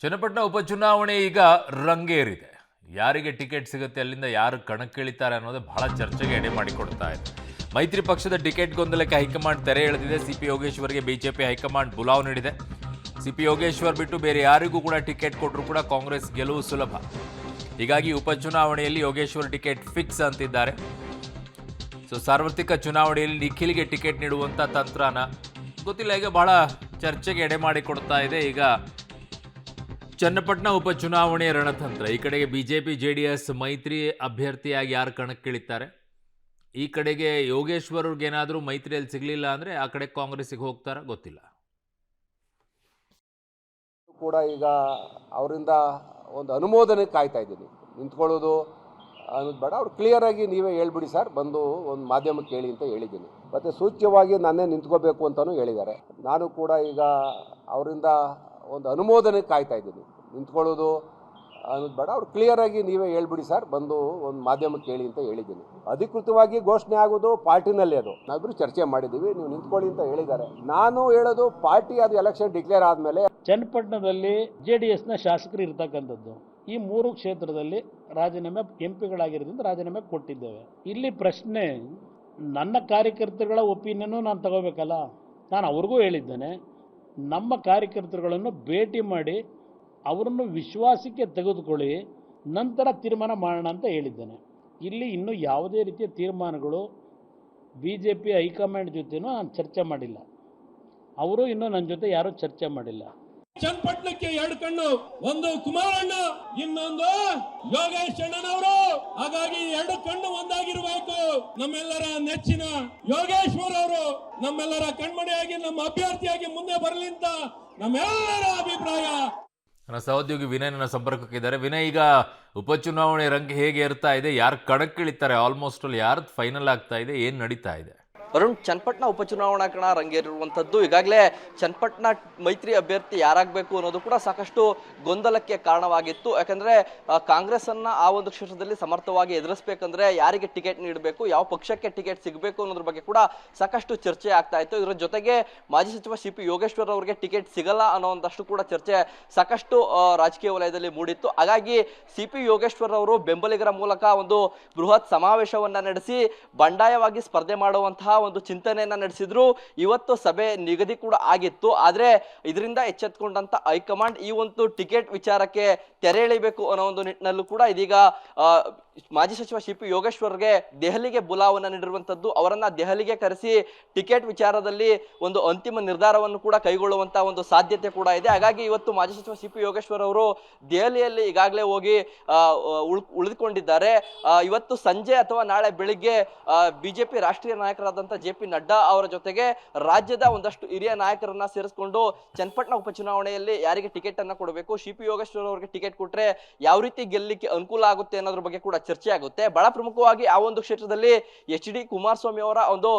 ಚನ್ನಪಟ್ಟಣ ಉಪಚುನಾವಣೆ ಈಗ ರಂಗೇರಿದೆ. ಯಾರಿಗೆ ಟಿಕೆಟ್ ಸಿಗುತ್ತೆ, ಅಲ್ಲಿಂದ ಯಾರು ಕಣಕ್ಕಿಳಿತಾರೆ ಅನ್ನೋದೇ ಬಹಳ ಚರ್ಚೆಗೆ ಎಡೆ ಮಾಡಿಕೊಡ್ತಾ ಇದೆ. ಮೈತ್ರಿ ಪಕ್ಷದ ಟಿಕೆಟ್ ಗೊಂದಲಕ್ಕೆ ಹೈಕಮಾಂಡ್ ತೆರೆ ಎಳೆದಿದೆ. ಸಿಪಿ ಯೋಗೇಶ್ವರ್ಗೆ ಬಿಜೆಪಿ ಹೈಕಮಾಂಡ್ ಬುಲಾವ್ ನೀಡಿದೆ. ಸಿಪಿ ಯೋಗೇಶ್ವರ್ ಬಿಟ್ಟು ಬೇರೆ ಯಾರಿಗೂ ಕೂಡ ಟಿಕೆಟ್ ಕೊಟ್ಟರು ಕೂಡ ಕಾಂಗ್ರೆಸ್ ಗೆಲುವು ಸುಲಭ. ಹೀಗಾಗಿ ಉಪಚುನಾವಣೆಯಲ್ಲಿ ಯೋಗೇಶ್ವರ್ ಟಿಕೆಟ್ ಫಿಕ್ಸ್ ಅಂತಿದ್ದಾರೆ. ಸಾರ್ವತ್ರಿಕ ಚುನಾವಣೆಯಲ್ಲಿ ನಿಖಿಲ್ಗೆ ಟಿಕೆಟ್ ನೀಡುವಂಥ ತಂತ್ರನ ಗೊತ್ತಿಲ್ಲ, ಈಗ ಬಹಳ ಚರ್ಚೆಗೆ ಎಡೆ ಮಾಡಿಕೊಡ್ತಾ ಇದೆ. ಈಗ ಚನ್ನಪಟ್ಟಣ ಉಪಚುನಾವಣೆಯ ರಣತಂತ್ರ. ಈ ಕಡೆಗೆ ಬಿಜೆಪಿ ಜೆಡಿಎಸ್ ಮೈತ್ರಿ ಅಭ್ಯರ್ಥಿಯಾಗಿ ಯಾರು ಕಣಕ್ಕಿಳಿತಾರೆ, ಈ ಕಡೆಗೆ ಯೋಗೇಶ್ವರ್ ಅವ್ರಿಗೇನಾದರೂ ಮೈತ್ರಿಯಲ್ಲಿ ಸಿಗಲಿಲ್ಲ ಅಂದರೆ ಆ ಕಡೆ ಕಾಂಗ್ರೆಸ್ಸಿಗೆ ಹೋಗ್ತಾರ ಗೊತ್ತಿಲ್ಲ. ಕೂಡ ಈಗ ಅವರಿಂದ ಒಂದು ಅನುಮೋದನೆ ಕಾಯ್ತಾ ಇದ್ದೀನಿ. ನಿಂತ್ಕೊಳ್ಳೋದು ಅನ್ನೋದು ಬೇಡ, ಅವ್ರು ಕ್ಲಿಯರಾಗಿ ನೀವೇ ಹೇಳ್ಬಿಡಿ ಸರ್, ಬಂದು ಒಂದು ಮಾಧ್ಯಮಕ್ಕೆ ಹೇಳಿ ಅಂತ ಹೇಳಿದ್ದೀನಿ. ಮತ್ತು ಸೂಚ್ಯವಾಗಿ ನಾನೇ ನಿಂತ್ಕೋಬೇಕು ಅಂತಲೂ ಹೇಳಿದ್ದಾರೆ. ನಾನು ಕೂಡ ಈಗ ಅವರಿಂದ ಒಂದು ಅನುಮೋದನೆ ಕಾಯ್ತಾ ಇದ್ದೀನಿ. ನಿಂತ್ಕೊಳ್ಳೋದು ಅನ್ನೋದು ಬೇಡ, ಅವ್ರು ಕ್ಲಿಯರಾಗಿ ನೀವೇ ಹೇಳ್ಬಿಡಿ ಸರ್, ಬಂದು ಒಂದು ಮಾಧ್ಯಮಕ್ಕೆ ಹೇಳಿ ಅಂತ ಹೇಳಿದ್ದೀನಿ. ಅಧಿಕೃತವಾಗಿ ಘೋಷಣೆ ಆಗೋದು ಪಾರ್ಟಿನಲ್ಲಿ, ಅದು ನಾವಿಬ್ಬರು ಚರ್ಚೆ ಮಾಡಿದ್ದೀವಿ. ನೀವು ನಿಂತ್ಕೊಳ್ಳಿ ಅಂತ ಹೇಳಿದ್ದಾರೆ. ನಾನು ಹೇಳೋದು ಪಾರ್ಟಿ ಅದು ಎಲೆಕ್ಷನ್ ಡಿಕ್ಲೇರ್ ಆದಮೇಲೆ. ಚನ್ನಪಟ್ಟಣದಲ್ಲಿ JDSನ ಶಾಸಕರು ಇರ್ತಕ್ಕಂಥದ್ದು. ಈ 3 ಕ್ಷೇತ್ರದಲ್ಲಿ ರಾಜೀನಾಮೆ MP ಗಳಾಗಿರೋದ್ರಿಂದ ರಾಜೀನಾಮೆ ಕೊಟ್ಟಿದ್ದೇವೆ. ಇಲ್ಲಿ ಪ್ರಶ್ನೆ, ನನ್ನ ಕಾರ್ಯಕರ್ತರುಗಳ ಒಪಿನಿಯನ್ನು ನಾನು ತಗೋಬೇಕಲ್ಲ. ನಾನು ಅವ್ರಿಗೂ ಹೇಳಿದ್ದೇನೆ, ನಮ್ಮ ಕಾರ್ಯಕರ್ತರುಗಳನ್ನು ಭೇಟಿ ಮಾಡಿ ಅವರನ್ನು ವಿಶ್ವಾಸಕ್ಕೆ ತೆಗೆದುಕೊಳ್ಳಿ, ನಂತರ ತೀರ್ಮಾನ ಮಾಡೋಣ ಅಂತ ಹೇಳಿದ್ದೇನೆ. ಇಲ್ಲಿ ಇನ್ನೂ ಯಾವುದೇ ರೀತಿಯ ತೀರ್ಮಾನಗಳು BJP ಹೈಕಮಾಂಡ್ ಜೊತೆನೂ ನಾನು ಚರ್ಚೆ ಮಾಡಿಲ್ಲ. ಅವರು ಇನ್ನೂ ನನ್ನ ಜೊತೆ ಯಾರೂ ಚರ್ಚೆ ಮಾಡಿಲ್ಲ. ಚನ್ನಪಟ್ಟಣಕ್ಕೆ 2 ಕಣ್ಣು, ಒಂದು ಕುಮಾರಣ್ಣ, ಇನ್ನೊಂದು ಯೋಗೇಶ್ ಅಣ್ಣನವರು. ಹಾಗಾಗಿ 2 ಕಣ್ಣು ಒಂದಾಗಿರಬೇಕು. ನಮ್ಮೆಲ್ಲರ ನೆಚ್ಚಿನ ಯೋಗೇಶ್ವರ್ ಅವರು ನಮ್ಮೆಲ್ಲರ ಕಣ್ಮಣಿಯಾಗಿ ನಮ್ಮ ಅಭ್ಯರ್ಥಿಯಾಗಿ ಮುಂದೆ ಬರಲಿ ಅಂತ ನಮ್ಮೆಲ್ಲರ ಅಭಿಪ್ರಾಯ. ನನ್ನ ಸಹೋದ್ಯೋಗಿ ವಿನಯ್ ನನ್ನ ಸಂಪರ್ಕಕ್ಕಿದ್ದಾರೆ. ವಿನಯ್, ಈಗ ಉಪಚುನಾವಣೆ ರಂಗ ಹೇಗೆ ಇರ್ತಾ ಇದೆ, ಯಾರು ಕಣಕ್ಕಿಳಿತಾರೆ, ಆಲ್ಮೋಸ್ಟ್ ಅಲ್ಲಿ ಯಾರು ಫೈನಲ್ ಆಗ್ತಾ ಇದೆ, ಏನು ನಡೀತಾ ಇದೆ? ವರುಣ್, ಚನ್ನಪಟ್ಟಣ ಉಪಚುನಾವಣಾ ಕಣ ರಂಗೇರಿರುವಂಥದ್ದು. ಈಗಾಗಲೇ ಚನ್ನಪಟ್ಟಣ ಮೈತ್ರಿ ಅಭ್ಯರ್ಥಿ ಯಾರಾಗಬೇಕು ಅನ್ನೋದು ಕೂಡ ಸಾಕಷ್ಟು ಗೊಂದಲಕ್ಕೆ ಕಾರಣವಾಗಿತ್ತು. ಯಾಕಂದರೆ ಕಾಂಗ್ರೆಸ್ಸನ್ನು ಆ ಒಂದು ಕ್ಷೇತ್ರದಲ್ಲಿ ಸಮರ್ಥವಾಗಿ ಎದುರಿಸಬೇಕಂದ್ರೆ ಯಾರಿಗೆ ಟಿಕೆಟ್ ನೀಡಬೇಕು, ಯಾವ ಪಕ್ಷಕ್ಕೆ ಟಿಕೆಟ್ ಸಿಗಬೇಕು ಅನ್ನೋದ್ರ ಬಗ್ಗೆ ಕೂಡ ಸಾಕಷ್ಟು ಚರ್ಚೆ ಆಗ್ತಾ ಇತ್ತು. ಇದರ ಜೊತೆಗೆ ಮಾಜಿ ಸಚಿವ CP ಯೋಗೇಶ್ವರ್ ಅವರಿಗೆ ಟಿಕೆಟ್ ಸಿಗಲ್ಲ ಅನ್ನೋಂಥಷ್ಟು ಕೂಡ ಚರ್ಚೆ ಸಾಕಷ್ಟು ರಾಜಕೀಯ ವಲಯದಲ್ಲಿ ಮೂಡಿತ್ತು. ಹಾಗಾಗಿ CP ಯೋಗೇಶ್ವರ್ ಅವರು ಬೆಂಬಲಿಗರ ಮೂಲಕ ಒಂದು ಬೃಹತ್ ಸಮಾವೇಶವನ್ನು ನಡೆಸಿ ಬಂಡಾಯವಾಗಿ ಸ್ಪರ್ಧೆ ಮಾಡುವಂತಹ ಒಂದು ಚಿಂತನೆಯನ್ನ ನಡೆಸಿದ್ರು. ಇವತ್ತು ಸಭೆ ನಿಗದಿ ಕೂಡ ಆಗಿತ್ತು. ಆದ್ರೆ ಇದರಿಂದ ಎಚ್ಚೆತ್ತುಕೊಂಡಂತ ಹೈಕಮಾಂಡ್ ಈ ಒಂದು ಟಿಕೆಟ್ ವಿಚಾರಕ್ಕೆ ತೆರೆ ಎಳಿಬೇಕು ಅನ್ನೋ ಒಂದು ನಿಟ್ಟಿನಲ್ಲೂ ಕೂಡ ಇದೀಗ ಮಾಜಿ ಸಚಿವ CP ಯೋಗೇಶ್ವರ್ಗೆ ದೆಹಲಿಗೆ ಬುಲಾವನ್ನ ನೀಡಿರುವಂತದ್ದು. ಅವರನ್ನ ದೆಹಲಿಗೆ ಕರೆಸಿ ಟಿಕೆಟ್ ವಿಚಾರದಲ್ಲಿ ಒಂದು ಅಂತಿಮ ನಿರ್ಧಾರವನ್ನು ಕೂಡ ಕೈಗೊಳ್ಳುವಂತ ಒಂದು ಸಾಧ್ಯತೆ ಕೂಡ ಇದೆ. ಹಾಗಾಗಿ ಇವತ್ತು ಮಾಜಿ ಸಚಿವ CP ಯೋಗೇಶ್ವರ್ ಅವರು ದೆಹಲಿಯಲ್ಲಿ ಈಗಾಗಲೇ ಹೋಗಿ ಉಳಿದುಕೊಂಡಿದ್ದಾರೆ. ಇವತ್ತು ಸಂಜೆ ಅಥವಾ ನಾಳೆ ಬೆಳಿಗ್ಗೆ BJP ರಾಷ್ಟ್ರೀಯ ನಾಯಕರಾದಂಥ JP ನಡ್ಡಾ ಅವರ ಜೊತೆಗೆ ರಾಜ್ಯದ ಒಂದಷ್ಟು ಹಿರಿಯ ನಾಯಕರನ್ನ ಸೇರಿಸಿಕೊಂಡು ಚನ್ನಪಟ್ಟಣ ಉಪಚುನಾವಣೆಯಲ್ಲಿ ಯಾರಿಗೆ ಟಿಕೆಟ್ ಅನ್ನ ಕೊಡಬೇಕು, CP ಯೋಗೇಶ್ವರ್ ಅವರಿಗೆ ಟಿಕೆಟ್ ಕೊಟ್ರೆ ಯಾವ ರೀತಿ ಗೆಲ್ಲಲಿಕ್ಕೆ ಅನುಕೂಲ ಆಗುತ್ತೆ ಅನ್ನೋದ್ರ ಬಗ್ಗೆ ಕೂಡ ಚರ್ಚೆ ಆಗುತ್ತೆ. ಬಹಳ ಪ್ರಮುಖವಾಗಿ ಆ ಒಂದು ಕ್ಷೇತ್ರದಲ್ಲಿ HD ಕುಮಾರಸ್ವಾಮಿ ಅವರ ಒಂದು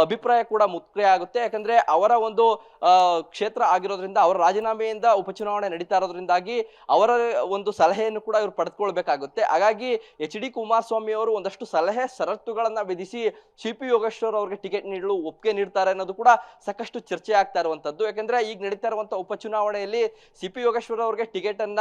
ಅಭಿಪ್ರಾಯ ಕೂಡ ಮುಖ್ಯ ಆಗುತ್ತೆ. ಯಾಕಂದ್ರೆ ಅವರ ಒಂದು ಕ್ಷೇತ್ರ ಆಗಿರೋದ್ರಿಂದ, ಅವರ ರಾಜೀನಾಮೆಯಿಂದ ಉಪಚುನಾವಣೆ ನಡೀತಾ ಇರೋದ್ರಿಂದಾಗಿ ಅವರ ಒಂದು ಸಲಹೆಯನ್ನು ಕೂಡ ಇವರು ಪಡೆದುಕೊಳ್ಬೇಕಾಗುತ್ತೆ. ಹಾಗಾಗಿ HD ಕುಮಾರಸ್ವಾಮಿ ಅವರು ಒಂದಷ್ಟು ಸಲಹೆ ಷರತ್ತುಗಳನ್ನ ವಿಧಿಸಿ CP ಯೋಗೇಶ್ವರ್ ಅವರಿಗೆ ಟಿಕೆಟ್ ನೀಡಲು ಒಪ್ಪಿಗೆ ನೀಡ್ತಾರೆ ಅನ್ನೋದು ಕೂಡ ಸಾಕಷ್ಟು ಚರ್ಚೆ ಆಗ್ತಾ ಇರುವಂತದ್ದು. ಯಾಕಂದ್ರೆ ಈಗ ನಡೀತಾ ಇರುವಂತಹ ಉಪಚುನಾವಣೆಯಲ್ಲಿ CP ಯೋಗೇಶ್ವರ್ ಅವರಿಗೆ ಟಿಕೆಟ್ ಅನ್ನ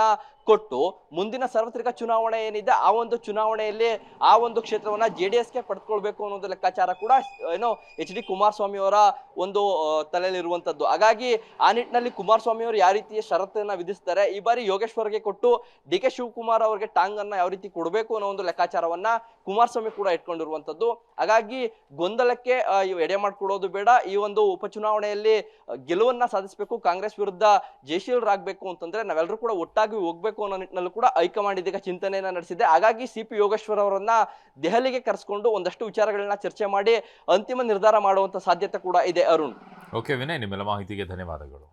ಕೊಟ್ಟು ಮುಂದಿನ ಸಾರ್ವತ್ರಿಕ ಚುನಾವಣೆ ಏನಿದೆ ಆ ಒಂದು ಚುನಾವಣೆಯಲ್ಲಿ ಆ ಒಂದು ಕ್ಷೇತ್ರವನ್ನ JDSಗೆ ಪಡೆದುಕೊಳ್ಬೇಕು ಅನ್ನೋದು ಲೆಕ್ಕಾಚಾರ ಕೂಡ ಏನೋ HD ಕುಮಾರಸ್ವಾಮಿ ಅವರ ಒಂದು ತಲೆಯಲ್ಲಿರುವಂತದ್ದು. ಹಾಗಾಗಿ ಆ ನಿಟ್ಟಿನಲ್ಲಿ ಕುಮಾರಸ್ವಾಮಿ ಅವರು ಯಾವ ರೀತಿಯ ಷರತ್ತನ್ನ ವಿಧಿಸ್ತಾರೆ, ಈ ಬಾರಿ ಯೋಗೇಶ್ವರ್ಗೆ ಕೊಟ್ಟು DK ಶಿವಕುಮಾರ್ ಅವರಿಗೆ ಟಾಂಗ್ ಅನ್ನ ಯಾವ ರೀತಿ ಕೊಡಬೇಕು ಅನ್ನೋ ಒಂದು ಲೆಕ್ಕಾಚಾರವನ್ನ ಕುಮಾರಸ್ವಾಮಿ ಕೂಡ ಇಟ್ಕೊಂಡಿರುವಂತದ್ದು. ಹಾಗಾಗಿ ಗೊಂದಲಕ್ಕೆ ಎಡೆ ಮಾಡ್ಕೊಡೋದು ಬೇಡ. ಈ ಒಂದು ಉಪಚುನಾವಣೆಯಲ್ಲಿ ಗೆಲುವನ್ನ ಸಾಧಿಸಬೇಕು, ಕಾಂಗ್ರೆಸ್ ವಿರುದ್ಧ ಜಯಶೀಲರಾಗಬೇಕು ಅಂತಂದ್ರೆ ನಾವೆಲ್ಲರೂ ಕೂಡ ಒಟ್ಟಾಗಿ ಹೋಗ್ಬೇಕು ಅನ್ನೋ ನಿಟ್ಟಿನಲ್ಲೂ ಕೂಡ ಹೈಕಮಾಂಡ್ ಇದೀಗ ಚಿಂತನೆಯನ್ನ ನಡೆಸಿದೆ. ಹಾಗಾಗಿ CP ಯೋಗೇಶ್ವರ್ ಅವರನ್ನ ದೆಹಲಿಗೆ ಕರೆಸಿಕೊಂಡು ಒಂದಷ್ಟು ವಿಚಾರಗಳನ್ನ ಚರ್ಚೆ ಮಾಡಿ ಅಂತಿಮ ನಿರ್ಧಾರ ಮಾಡುವಂತ ಸಾಧ್ಯತೆ ಕೂಡ ಇದೆ. ಅರುಣ್. ಓಕೆ ವಿನಯ್, ನಿಮ್ಮೆಲ್ಲ ಮಾಹಿತಿಗೆ ಧನ್ಯವಾದಗಳು.